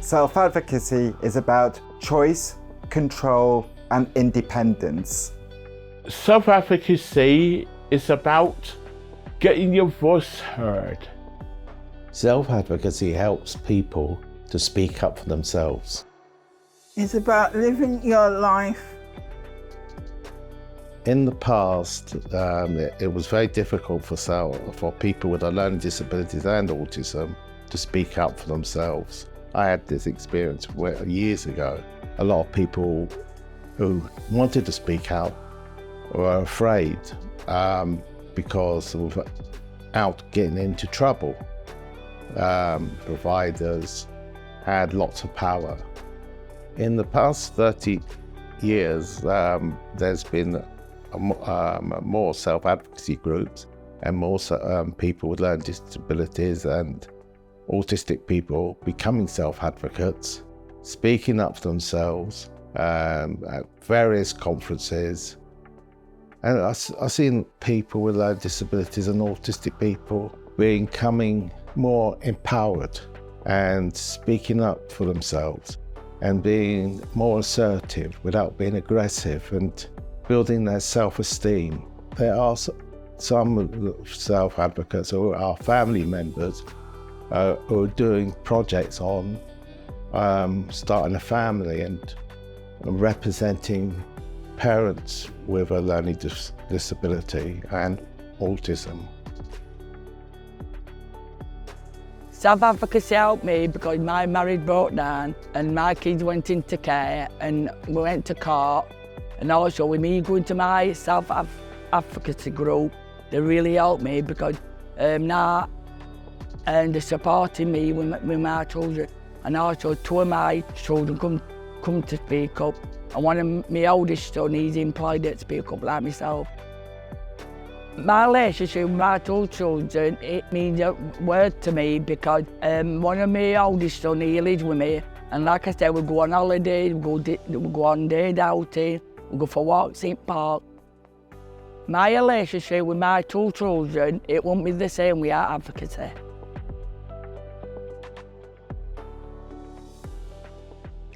Self-advocacy is about choice, control, and independence. Self-advocacy is about getting your voice heard. Self-advocacy helps people to speak up for themselves. It's about living your life. In the past, it was very difficult for people with learning disabilities and autism to speak up for themselves. I had this experience years ago. A lot of people who wanted to speak out were afraid because of getting into trouble. Providers had lots of power. In the past 30 years, there's been more self-advocacy groups and more people with learning disabilities and autistic people becoming self-advocates, speaking up for themselves at various conferences. And I've seen people with learning disabilities and autistic people becoming more empowered and speaking up for themselves and being more assertive without being aggressive and building their self-esteem. There are some self-advocates who are family members who are doing projects on starting a family and representing parents with a learning disability and autism. Self-advocacy helped me because my marriage broke down and my kids went into care and we went to court. And also with me going to my self-advocacy group, they really helped me because now they're supporting me with my children. And also two of my children come to speak up. And one of my oldest son, he's employed at Speakup like myself. My relationship with my two children, it means a word to me because one of my oldest son, he lives with me. And like I said, we go on holidays, we go on day outing, we go for walks in park. My relationship with my two children, it won't be the same without advocacy.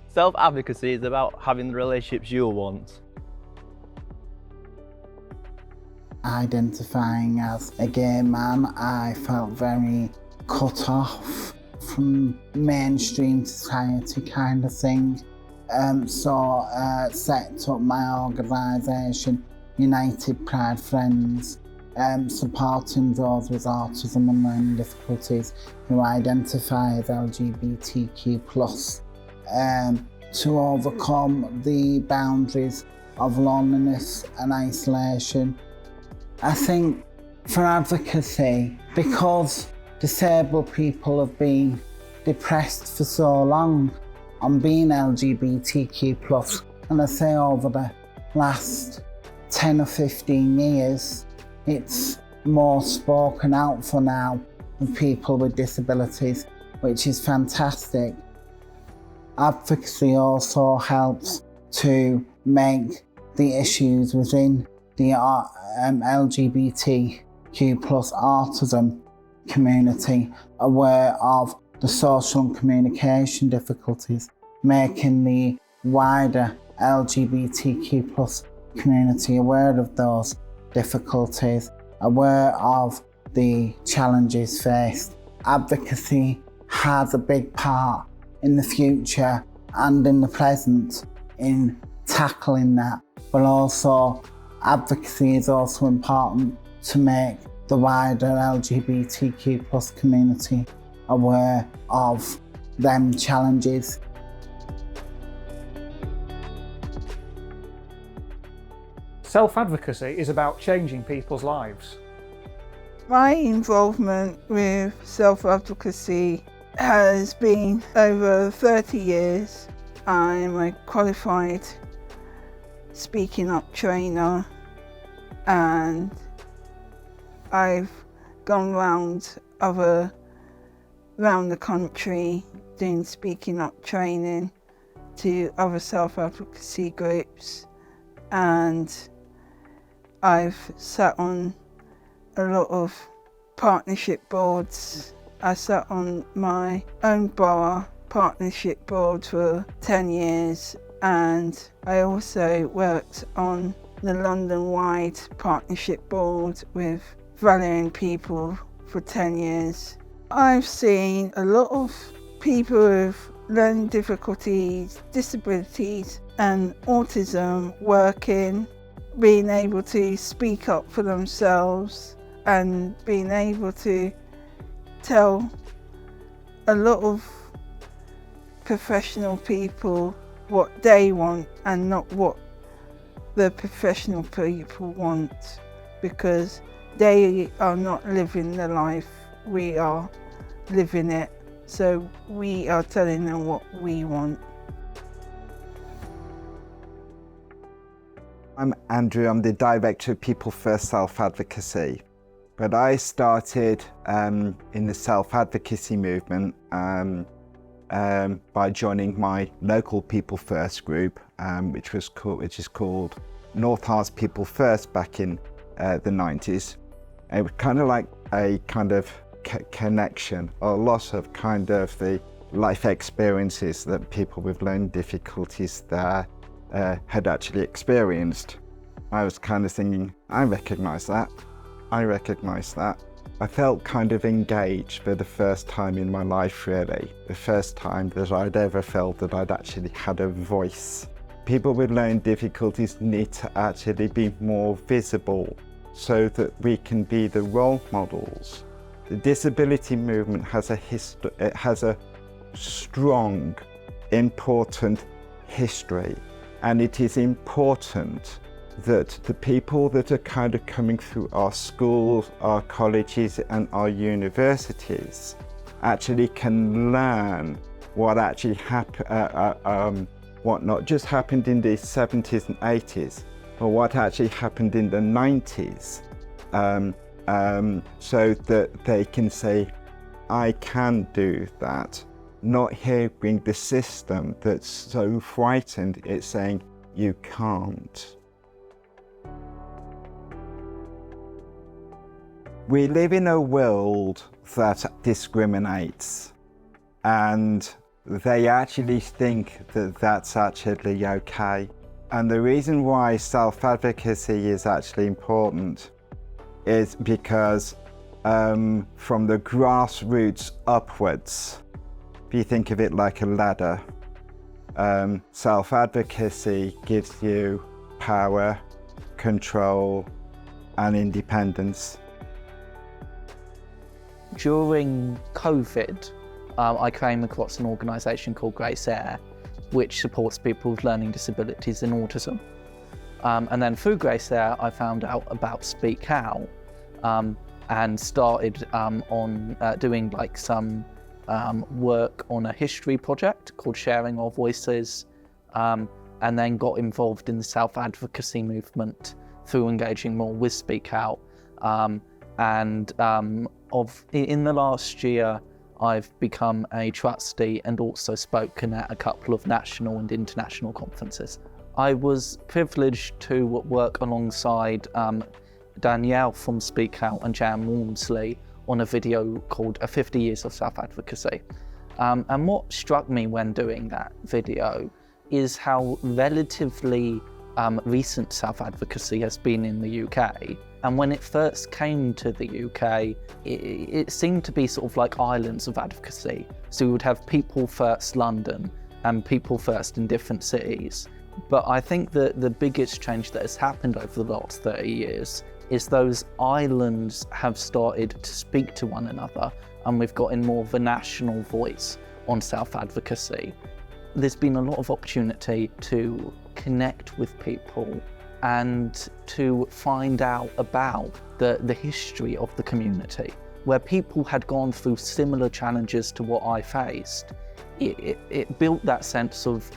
Self-advocacy is about having the relationships you want. Identifying as a gay man, I felt very cut off from mainstream society kind of thing. So set up my organisation, United Pride Friends, supporting those with autism and learning difficulties who identify as LGBTQ+, to overcome the boundaries of loneliness and isolation. I think for advocacy, because disabled people have been depressed for so long on being LGBTQ+, and I say over the last 10 or 15 years, it's more spoken out for now with people with disabilities, which is fantastic. Advocacy also helps to make the issues within the LGBTQ+ autism community aware of the social and communication difficulties, making the wider LGBTQ+ community aware of those difficulties, aware of the challenges faced. Advocacy has a big part in the future and in the present in tackling that, but also advocacy is also important to make the wider LGBTQ+ community aware of them challenges. Self-advocacy is about changing people's lives. My involvement with self-advocacy has been over 30 years. I'm a qualified Speaking Up trainer, and I've gone round the country doing Speaking Up training to other self-advocacy groups, and I've sat on a lot of partnership boards. I sat on my own borough partnership board for 10 years, and I also worked on the London-wide partnership board with valuing people for 10 years. I've seen a lot of people with learning difficulties, disabilities and autism working, being able to speak up for themselves and being able to tell a lot of professional people what they want and not what the professional people want, because they are not living the life, we are living it. So we are telling them what we want. I'm Andrew, I'm the Director of People First Self-Advocacy. But I started in the self-advocacy movement by joining my local People First group, which is called North Harts People First back in the 90s. It was kind of like a kind of connection, a lot of kind of the life experiences that people with learning difficulties there had actually experienced. I was kind of thinking, I recognise that. I felt kind of engaged for the first time in my life, really. The first time that I'd ever felt that I'd actually had a voice. People with learning difficulties need to actually be more visible so that we can be the role models. The disability movement has a strong, important history, and it is important that the people that are kind of coming through our schools, our colleges and our universities actually can learn what actually what not just happened in the 70s and 80s, but what actually happened in the 90s, so that they can say, I can do that. Not hearing the system that's so frightened, it's saying, you can't. We live in a world that discriminates, and they actually think that that's actually okay. And the reason why self-advocacy is actually important is because from the grassroots upwards, if you think of it like a ladder, self-advocacy gives you power, control, and independence. During COVID, I came across an organisation called Grace Air, which supports people with learning disabilities and autism. And then through Grace Air, I found out about Speak Out and started on doing like some work on a history project called Sharing Our Voices, and then got involved in the self-advocacy movement through engaging more with Speak Out. In the last year, I've become a trustee and also spoken at a couple of national and international conferences. I was privileged to work alongside Danielle from Speak Out and Jan Walmsley on a video called 50 Years of Self-Advocacy. And what struck me when doing that video is how relatively recent self-advocacy has been in the UK. And when it first came to the UK, it seemed to be sort of like islands of advocacy. So we would have People First London and People First in different cities. But I think that the biggest change that has happened over the last 30 years is those islands have started to speak to one another, and we've gotten more of a national voice on self-advocacy. There's been a lot of opportunity to connect with people and to find out about the history of the community, where people had gone through similar challenges to what I faced. It built that sense of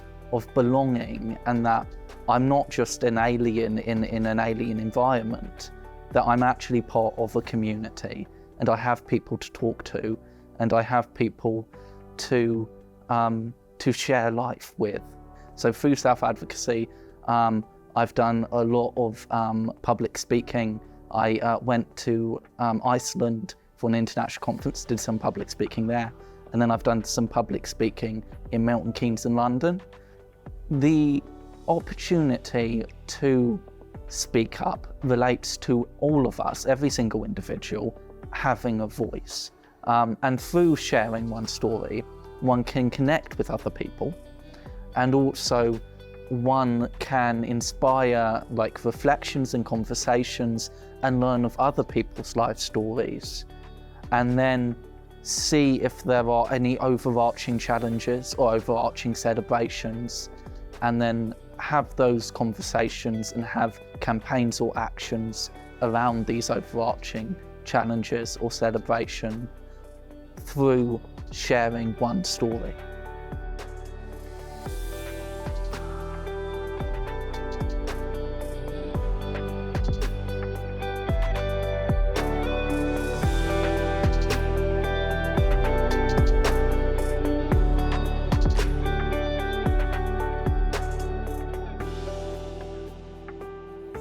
belonging, and that I'm not just an alien in an alien environment, that I'm actually part of a community, and I have people to talk to, and I have people to share life with. So through self-advocacy, I've done a lot of public speaking. I went to Iceland for an international conference, did some public speaking there. and then I've done some public speaking in Milton Keynes and London. The opportunity to speak up relates to all of us, every single individual, having a voice. And through sharing one story, one can connect with other people, and also one can inspire like reflections and conversations and learn of other people's life stories, and then see if there are any overarching challenges or overarching celebrations, and then have those conversations and have campaigns or actions around these overarching challenges or celebration through sharing one story.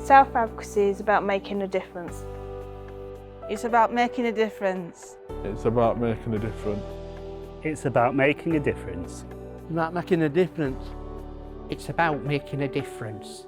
Self-advocacy is about making a difference. It's about making a difference. It's about making a difference. It's about making a difference. About making a difference. It's about making a difference.